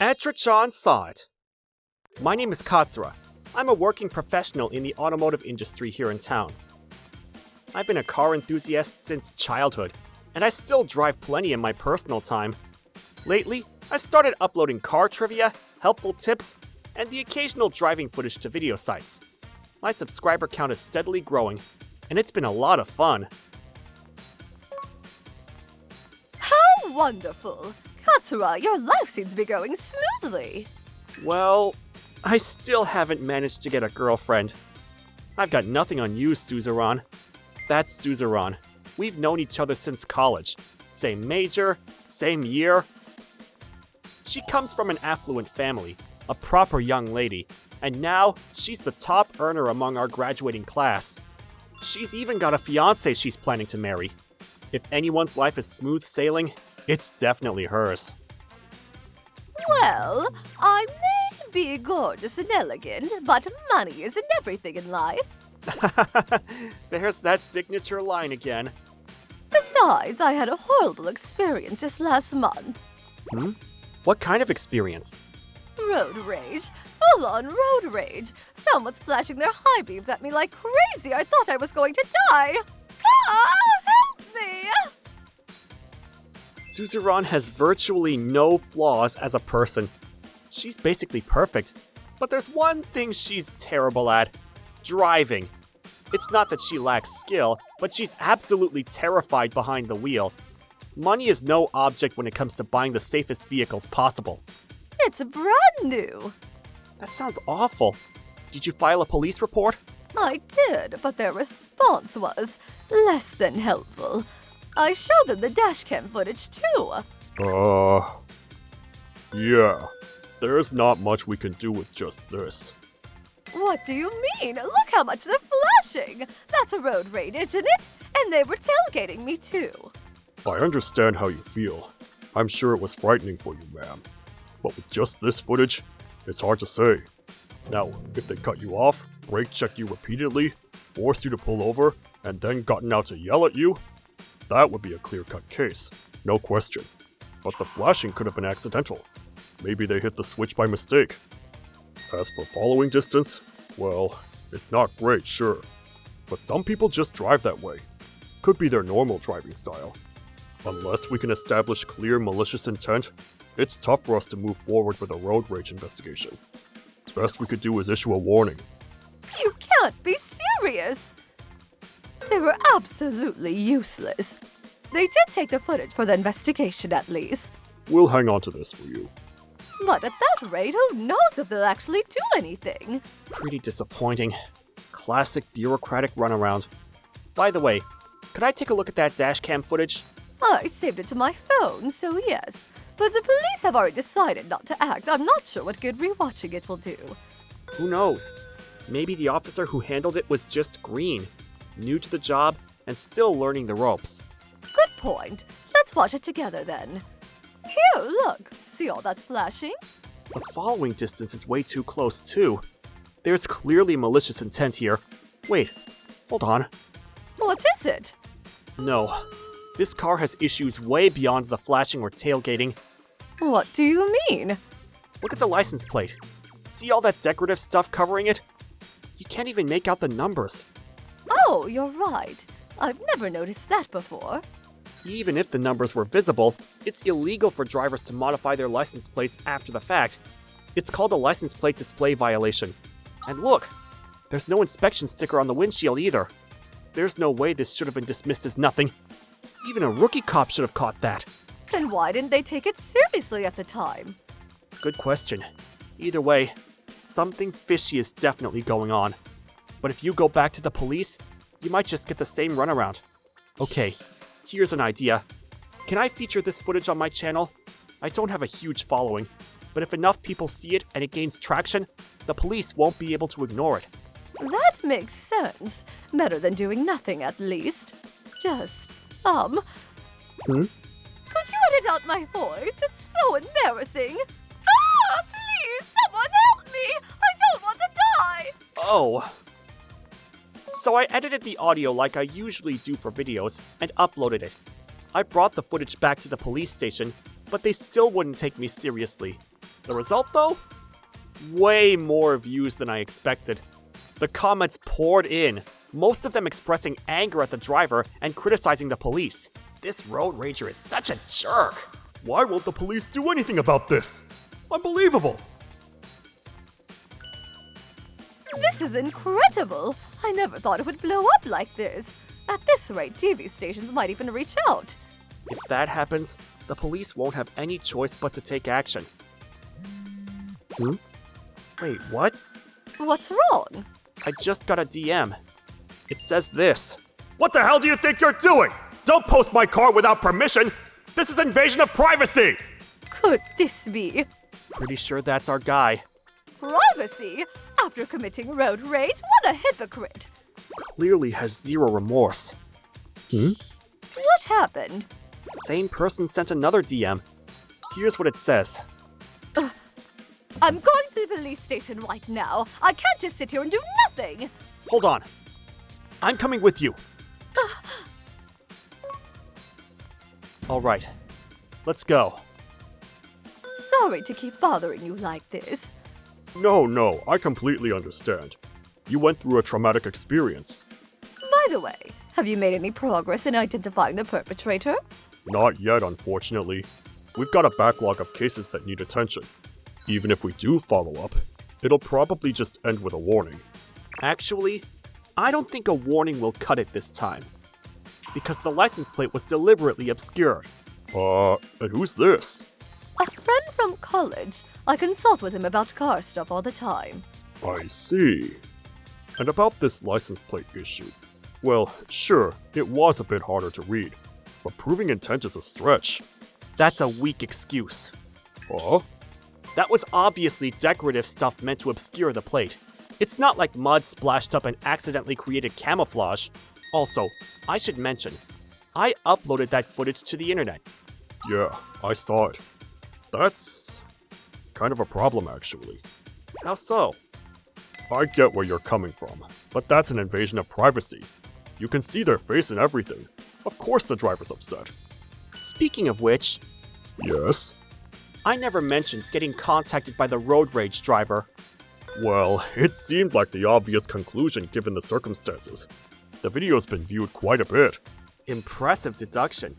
Etra-chan saw it. My name is Katsura. I'm a working professional in the automotive industry here in town. I've been a car enthusiast since childhood, and I still drive plenty in my personal time. Lately, I started uploading car trivia, helpful tips, and the occasional driving footage to video sites. My subscriber count is steadily growing, and it's been a lot of fun. How wonderful! Katsura, your life seems to be going smoothly. Well, I still haven't managed to get a girlfriend. I've got nothing on you, Suzuran. That's Suzuran. We've known each other since college. Same major, same year. She comes from an affluent family, a proper young lady, and now she's the top earner among our graduating class. She's even got a fiance she's planning to marry. If anyone's life is smooth sailing, it's definitely hers. Well, I may be gorgeous and elegant, but money isn't everything in life. There's that signature line again. Besides, I had a horrible experience just last month. What kind of experience? Road rage. Full-on road rage. Someone's flashing their high beams at me like crazy. I thought I was going to die. Ah, help me! Suzuran has virtually no flaws as a person. She's basically perfect. But there's one thing she's terrible at. Driving. It's not that she lacks skill, but she's absolutely terrified behind the wheel. Money is no object when it comes to buying the safest vehicles possible. It's brand new. That sounds awful. Did you file a police report? I did, but their response was less than helpful. I showed them the dashcam footage too. Yeah. There's not much we can do with just this. What do you mean? Look how much they're flashing. That's a road rage, isn't it? And they were tailgating me too. I understand how you feel. I'm sure it was frightening for you, ma'am. But with just this footage, it's hard to say. Now, if they cut you off, brake checked you repeatedly, forced you to pull over, and then gotten out to yell at you, that would be a clear-cut case, no question. But the flashing could have been accidental. Maybe they hit the switch by mistake. As for following distance, well, it's not great, sure. But some people just drive that way. Could be their normal driving style. Unless we can establish clear malicious intent, it's tough for us to move forward with a road rage investigation. Best we could do is issue a warning. You can't be serious! They were absolutely useless. They did take the footage for the investigation at least. We'll hang on to this for you. But at that rate, who knows if they'll actually do anything? Pretty disappointing. Classic bureaucratic runaround. By the way, could I take a look at that dashcam footage? I saved it to my phone, so yes. But the police have already decided not to act. I'm not sure what good rewatching it will do. Who knows? Maybe the officer who handled it was just green, new to the job, and still learning the ropes. Good point. Let's watch it together then. Here, look. See all that flashing? The following distance is way too close, too. There's clearly malicious intent here. Wait, hold on. What is it? No. This car has issues way beyond the flashing or tailgating. What do you mean? Look at the license plate. See all that decorative stuff covering it? You can't even make out the numbers. Oh, you're right. I've never noticed that before. Even if the numbers were visible, it's illegal for drivers to modify their license plates after the fact. It's called a license plate display violation. And look, there's no inspection sticker on the windshield either. There's no way this should have been dismissed as nothing. Even a rookie cop should have caught that. Then why didn't they take it seriously at the time? Good question. Either way, something fishy is definitely going on. But if you go back to the police, you might just get the same runaround. Okay, here's an idea. Can I feature this footage on my channel? I don't have a huge following, but if enough people see it and it gains traction, the police won't be able to ignore it. That makes sense. Better than doing nothing, at least. Just, Could you edit out my voice? It's so embarrassing. Ah, please, someone help me! I don't want to die! Oh. So I edited the audio like I usually do for videos and uploaded it. I brought the footage back to the police station, but they still wouldn't take me seriously. The result, though? Way more views than I expected. The comments poured in, most of them expressing anger at the driver and criticizing the police. This road rager is such a jerk. Why won't the police do anything about this? Unbelievable! This is incredible! I never thought it would blow up like this. At this rate, TV stations might even reach out. If that happens, the police won't have any choice but to take action. Wait, what? What's wrong? I just got a DM. It says this. What the hell do you think you're doing? Don't post my car without permission! This is invasion of privacy! Could this be Pretty sure that's our guy. privacy? After committing road rage, what a hypocrite! Clearly has zero remorse. What happened? Same person sent another DM. Here's what it says. I'm going to the police station right now. I can't just sit here and do nothing. Hold on. I'm coming with you. All right. Let's go. Sorry to keep bothering you like this. No, I completely understand. You went through a traumatic experience. By the way, have you made any progress in identifying the perpetrator? Not yet, unfortunately. We've got a backlog of cases that need attention. Even if we do follow up, it'll probably just end with a warning. Actually, I don't think a warning will cut it this time. Because the license plate was deliberately obscured. And who's this? A friend from college. I consult with him about car stuff all the time. I see. And about this license plate issue. Well, sure, it was a bit harder to read, but proving intent is a stretch. That's a weak excuse. Huh? That was obviously decorative stuff meant to obscure the plate. It's not like mud splashed up and accidentally created camouflage. Also, I should mention, I uploaded that footage to the internet. Yeah, I saw it. That's kind of a problem, actually. How so? I get where you're coming from, but that's an invasion of privacy. You can see their face and everything. Of course the driver's upset. Speaking of which, Yes? I never mentioned getting contacted by the road rage driver. Well, it seemed like the obvious conclusion given the circumstances. The video's been viewed quite a bit. Impressive deduction.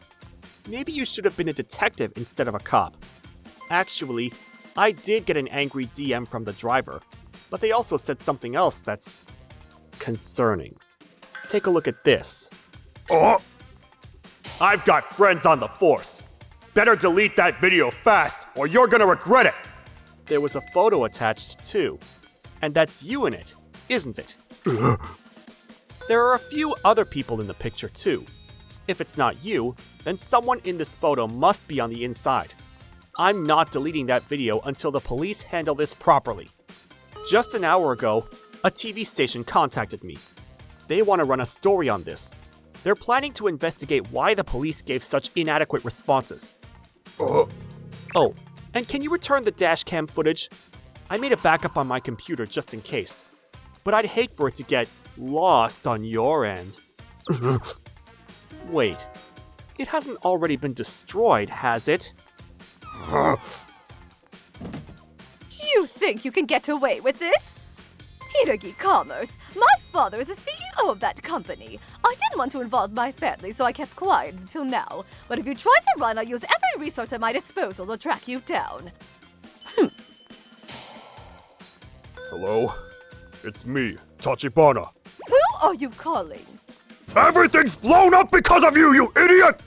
Maybe you should have been a detective instead of a cop. Actually, I did get an angry DM from the driver, but they also said something else that's concerning. Take a look at this. Oh! I've got friends on the force. Better delete that video fast, or you're gonna regret it! There was a photo attached too, and that's you in it, isn't it? There are a few other people in the picture too. If it's not you, then someone in this photo must be on the inside. I'm not deleting that video until the police handle this properly. Just an hour ago, a TV station contacted me. They want to run a story on this. They're planning to investigate why the police gave such inadequate responses. Oh, and can you return the dashcam footage? I made a backup on my computer just in case. But I'd hate for it to get lost on your end. Wait, it hasn't already been destroyed, has it? You think you can get away with this? Hiragi Commerce. My father is the CEO of that company. I didn't want to involve my family, so I kept quiet until now. But if you try to run, I'll use every resource at my disposal to track you down. Hello? It's me, Tachibana. Who are you calling? Everything's blown up because of you, you idiot!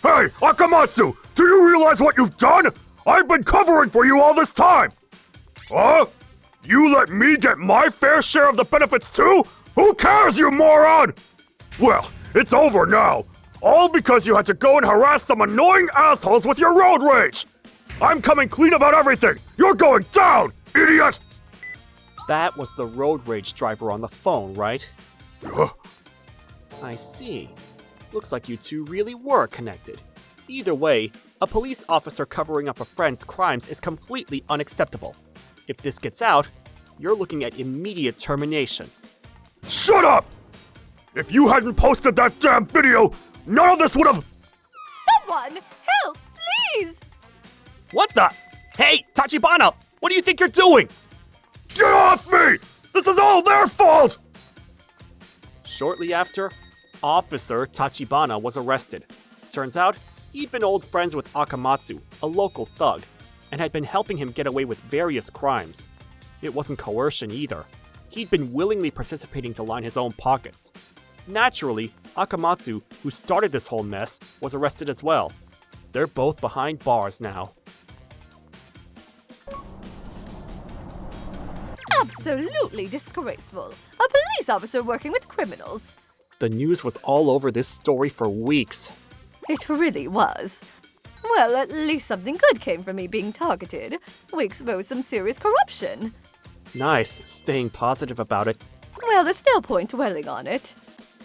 Hey, Akamatsu, do you realize what you've done? I've been covering for you all this time! Huh? You let me get my fair share of the benefits too? Who cares, you moron? Well, it's over now. All because you had to go and harass some annoying assholes with your road rage! I'm coming clean about everything! You're going down, idiot! That was the road rage driver on the phone, right? Huh? I see. Looks like you two really were connected. Either way, a police officer covering up a friend's crimes is completely unacceptable. If this gets out, you're looking at immediate termination. Shut up! If you hadn't posted that damn video, none of this would have— Someone! Help! Please! What the? Hey, Tachibana! What do you think you're doing? Get off me! This is all their fault! Shortly after, Officer Tachibana was arrested. Turns out, he'd been old friends with Akamatsu, a local thug, and had been helping him get away with various crimes. It wasn't coercion either. He'd been willingly participating to line his own pockets. Naturally, Akamatsu, who started this whole mess, was arrested as well. They're both behind bars now. Absolutely disgraceful. A police officer working with criminals. The news was all over this story for weeks. It really was. Well, at least something good came from me being targeted. We exposed some serious corruption. Nice, staying positive about it. Well, there's no point dwelling on it.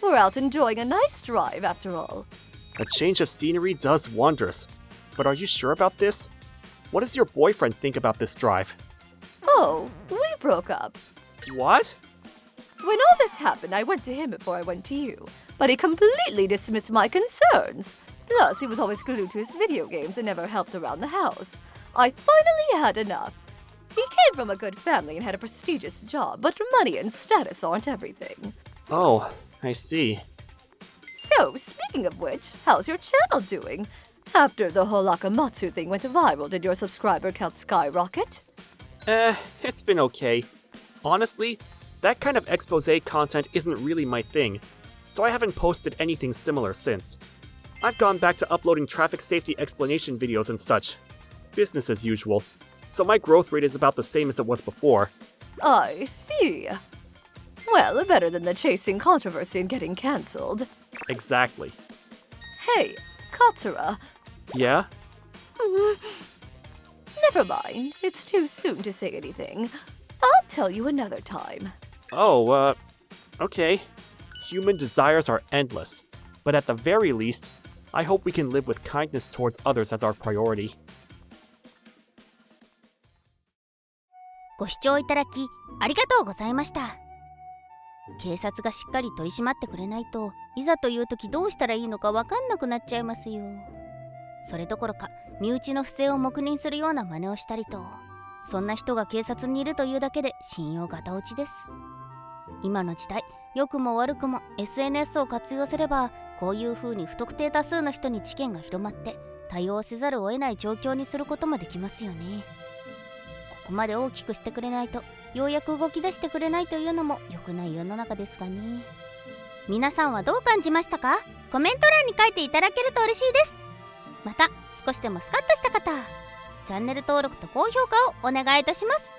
We're out enjoying a nice drive, after all. A change of scenery does wonders. But are you sure about this? What does your boyfriend think about this drive? Oh, we broke up. What? When all this happened, I went to him before I went to you. But he completely dismissed my concerns. Plus, he was always glued to his video games and never helped around the house. I finally had enough. He came from a good family and had a prestigious job, but money and status aren't everything. Oh, I see. So, speaking of which, how's your channel doing? After the whole Akamatsu thing went viral, did your subscriber count skyrocket? It's been okay. Honestly, that kind of expose content isn't really my thing, so I haven't posted anything similar since. I've gone back to uploading traffic safety explanation videos and such. Business as usual. So my growth rate is about the same as it was before. I see. Well, better than the chasing controversy and getting cancelled. Exactly. Hey, Katsura. Yeah? Never mind. It's too soon to say anything. I'll tell you another time. Oh, okay. Human desires are endless. But at the very least, I hope we can live with kindness towards others as our priority. ご視聴いただきありがとうございました。警察がしっかり取り締まってくれないといざという時どうしたらいいのか分かんなくなっちゃいますよ。それどころか身内の不正を黙認するような真似をしたりと、そんな人が警察にいるというだけで信用ガタ落ちです。今の時代、良くも悪くも SNS を活用すればこういう風に不特定多数の人に知見が広まって対応せざるを得ない状況にすることもできますよね。ここまで大きくしてくれないと、ようやく動き出してくれないというのも良くない世の中ですがね。皆さんはどう感じましたか？コメント欄に書いていただけると嬉しいです。また少しでもスカッとした方、チャンネル登録と高評価をお願いいたします。